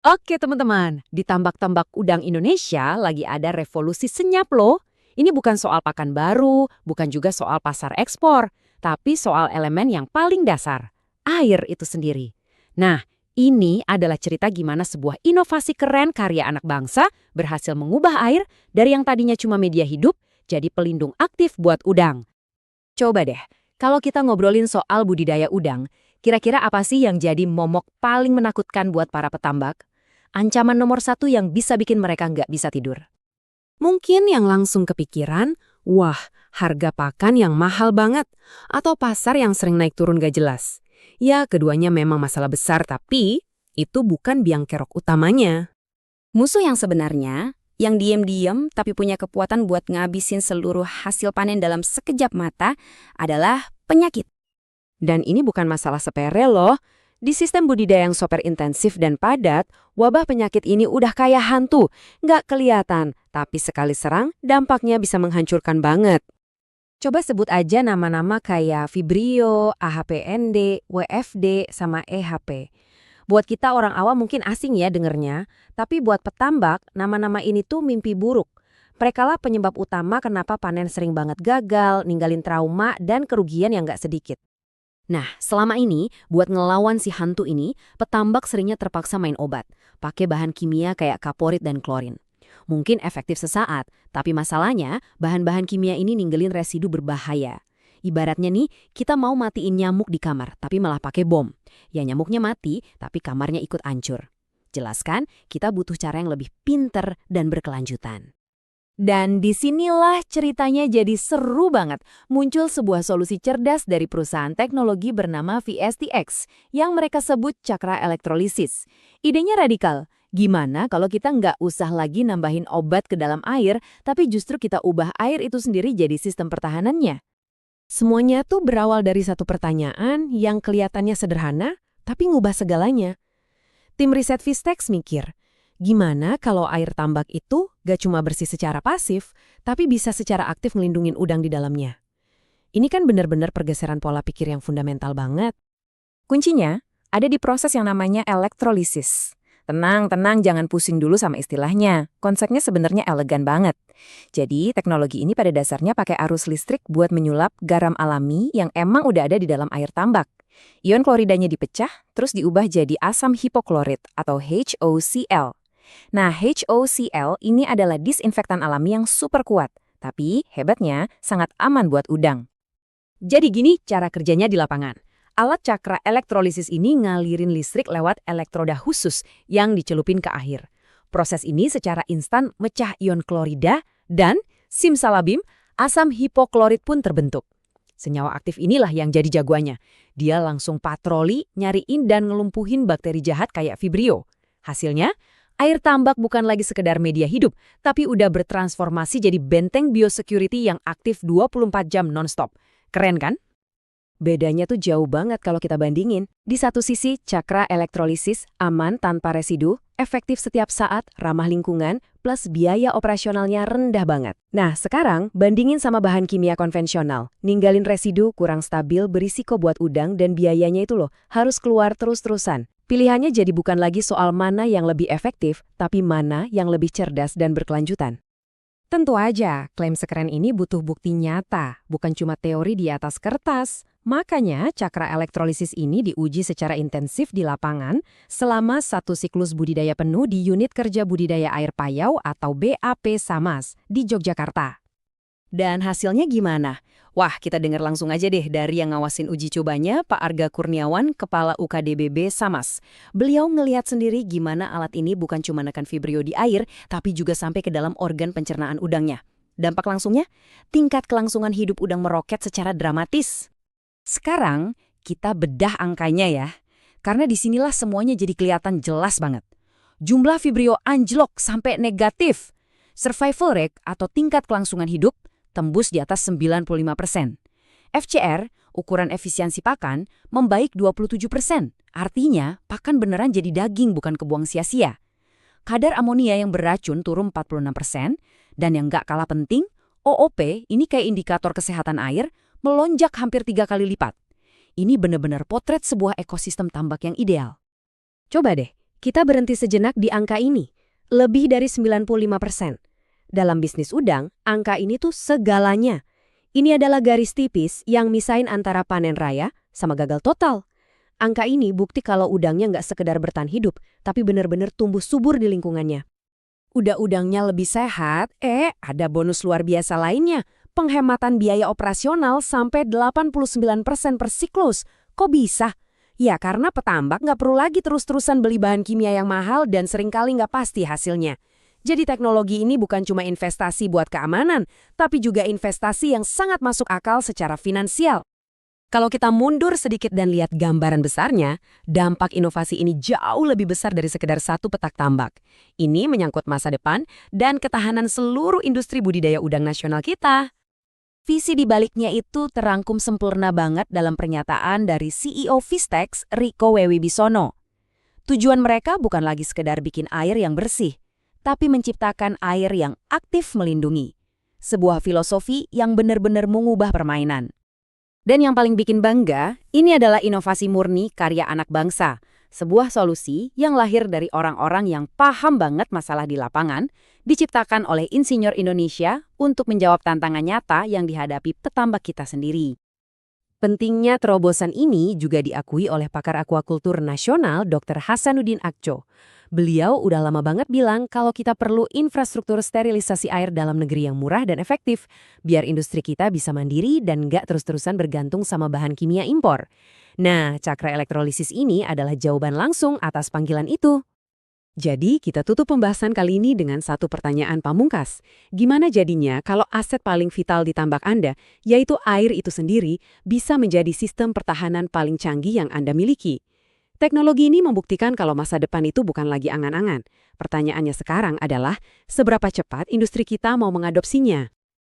Oke teman-teman, di tambak-tambak udang Indonesia lagi ada revolusi senyap loh. Ini bukan soal pakan baru, bukan juga soal pasar ekspor, tapi soal elemen yang paling dasar, air itu sendiri. Nah, ini adalah cerita gimana sebuah inovasi keren karya anak bangsa berhasil mengubah air dari yang tadinya cuma media hidup jadi pelindung aktif buat udang. Coba deh, kalau kita ngobrolin soal budidaya udang, kira-kira apa sih yang jadi momok paling menakutkan buat para petambak? Ancaman nomor satu yang bisa bikin mereka nggak bisa tidur. Mungkin yang langsung kepikiran, wah, harga pakan yang mahal banget, atau pasar yang sering naik turun gak jelas. Ya, keduanya memang masalah besar, tapi itu bukan biang kerok utamanya. Musuh yang sebenarnya, yang diam-diam tapi punya kekuatan buat ngabisin seluruh hasil panen dalam sekejap mata, adalah penyakit. Dan ini bukan masalah sepele loh. Di sistem budidaya yang super intensif dan padat, wabah penyakit ini udah kayak hantu, nggak kelihatan, tapi sekali serang, dampaknya bisa menghancurkan banget. Coba sebut aja nama-nama kayak Vibrio, AHPND, WFD, sama EHP. Buat kita orang awam mungkin asing ya dengernya, tapi buat petambak, nama-nama ini tuh mimpi buruk. Merekalah penyebab utama kenapa panen sering banget gagal, ninggalin trauma, dan kerugian yang nggak sedikit. Nah, selama ini, buat ngelawan si hantu ini, petambak seringnya terpaksa main obat, pakai bahan kimia kayak kaporit dan klorin. Mungkin efektif sesaat, tapi masalahnya bahan-bahan kimia ini ninggalin residu berbahaya. Ibaratnya nih, kita mau matiin nyamuk di kamar, tapi malah pakai bom. Ya nyamuknya mati, tapi kamarnya ikut hancur. Jelaskan, kita butuh cara yang lebih pinter dan berkelanjutan. Dan disinilah ceritanya jadi seru banget. Muncul sebuah solusi cerdas dari perusahaan teknologi bernama VSTX yang mereka sebut cakra elektrolisis. Idenya radikal. Gimana kalau kita nggak usah lagi nambahin obat ke dalam air, tapi justru kita ubah air itu sendiri jadi sistem pertahanannya? Semuanya tuh berawal dari satu pertanyaan yang kelihatannya sederhana, tapi ngubah segalanya. Tim riset Vistex mikir, gimana kalau air tambak itu gak cuma bersih secara pasif, tapi bisa secara aktif ngelindungin udang di dalamnya? Ini kan benar-benar pergeseran pola pikir yang fundamental banget. Kuncinya ada di proses yang namanya elektrolisis. Tenang, jangan pusing dulu sama istilahnya. Konsepnya sebenarnya elegan banget. Jadi, teknologi ini pada dasarnya pakai arus listrik buat menyulap garam alami yang emang udah ada di dalam air tambak. Ion kloridanya dipecah, terus diubah jadi asam hipoklorit atau HOCl. Nah, HOCl ini adalah disinfektan alami yang super kuat, tapi hebatnya sangat aman buat udang. Jadi gini cara kerjanya di lapangan. Alat cakra elektrolisis ini ngalirin listrik lewat elektroda khusus yang dicelupin ke air. Proses ini secara instan mecah ion klorida dan simsalabim, asam hipoklorit pun terbentuk. Senyawa aktif inilah yang jadi jagoannya. Dia langsung patroli, nyariin dan ngelumpuhin bakteri jahat kayak Vibrio. Hasilnya, air tambak bukan lagi sekedar media hidup, tapi udah bertransformasi jadi benteng biosecurity yang aktif 24 jam nonstop. Keren kan? Bedanya tuh jauh banget kalau kita bandingin. Di satu sisi, cakra elektrolisis aman tanpa residu, efektif setiap saat, ramah lingkungan, plus biaya operasionalnya rendah banget. Nah, sekarang bandingin sama bahan kimia konvensional. Ninggalin residu, kurang stabil, berisiko buat udang, dan biayanya itu loh, harus keluar terus-terusan. Pilihannya jadi bukan lagi soal mana yang lebih efektif, tapi mana yang lebih cerdas dan berkelanjutan. Tentu aja, klaim sekeren ini butuh bukti nyata, bukan cuma teori di atas kertas. Makanya, cakra elektrolisis ini diuji secara intensif di lapangan selama satu siklus budidaya penuh di Unit Kerja Budidaya Air Payau atau BAP Samas di Yogyakarta. Dan hasilnya gimana? Wah, kita dengar langsung aja deh dari yang ngawasin uji cobanya, Pak Arga Kurniawan, Kepala UKDBB Samas. Beliau ngelihat sendiri gimana alat ini bukan cuma nekan vibrio di air, tapi juga sampai ke dalam organ pencernaan udangnya. Dampak langsungnya, tingkat kelangsungan hidup udang meroket secara dramatis. Sekarang, kita bedah angkanya ya. Karena disinilah semuanya jadi kelihatan jelas banget. Jumlah vibrio anjlok sampai negatif. Survival rate atau tingkat kelangsungan hidup tembus di atas 95%. FCR, ukuran efisiensi pakan, membaik 27%. Artinya, pakan beneran jadi daging bukan kebuang sia-sia. Kadar amonia yang beracun turun 46%, dan yang nggak kalah penting, OOP, ini kayak indikator kesehatan air, melonjak hampir 3 kali lipat. Ini benar-benar potret sebuah ekosistem tambak yang ideal. Coba deh, Kita berhenti sejenak di angka ini, lebih dari 95%. Dalam bisnis udang, angka ini tuh segalanya. Ini adalah garis tipis yang misahin antara panen raya sama gagal total. Angka ini bukti kalau udangnya nggak sekedar bertahan hidup, tapi benar-benar tumbuh subur di lingkungannya. Udah udangnya lebih sehat, ada bonus luar biasa lainnya. Penghematan biaya operasional sampai 89% per siklus. Kok bisa? Ya karena petambak nggak perlu lagi terus-terusan beli bahan kimia yang mahal dan seringkali nggak pasti hasilnya. Jadi teknologi ini bukan cuma investasi buat keamanan, tapi juga investasi yang sangat masuk akal secara finansial. Kalau kita mundur sedikit dan lihat gambaran besarnya, dampak inovasi ini jauh lebih besar dari sekedar satu petak tambak. Ini menyangkut masa depan dan ketahanan seluruh industri budidaya udang nasional kita. Visi di baliknya itu terangkum sempurna banget dalam pernyataan dari CEO Vistex, Rico Wibisono. Tujuan mereka bukan lagi sekedar bikin air yang bersih, tapi menciptakan air yang aktif melindungi. Sebuah filosofi yang benar-benar mengubah permainan. Dan yang paling bikin bangga, ini adalah inovasi murni karya anak bangsa. Sebuah solusi yang lahir dari orang-orang yang paham banget masalah di lapangan, diciptakan oleh insinyur Indonesia untuk menjawab tantangan nyata yang dihadapi petambak kita sendiri. Pentingnya terobosan ini juga diakui oleh pakar akuakultur nasional Dr. Hasanuddin Akco. Beliau udah lama banget bilang kalau kita perlu infrastruktur sterilisasi air dalam negeri yang murah dan efektif, biar industri kita bisa mandiri dan nggak terus-terusan bergantung sama bahan kimia impor. Nah, cakra elektrolisis ini adalah jawaban langsung atas panggilan itu. Jadi, kita tutup pembahasan kali ini dengan satu pertanyaan pamungkas. Gimana jadinya kalau aset paling vital di tambak Anda, yaitu air itu sendiri, bisa menjadi sistem pertahanan paling canggih yang Anda miliki? Teknologi ini membuktikan kalau masa depan itu bukan lagi angan-angan. Pertanyaannya sekarang adalah, seberapa cepat industri kita mau mengadopsinya?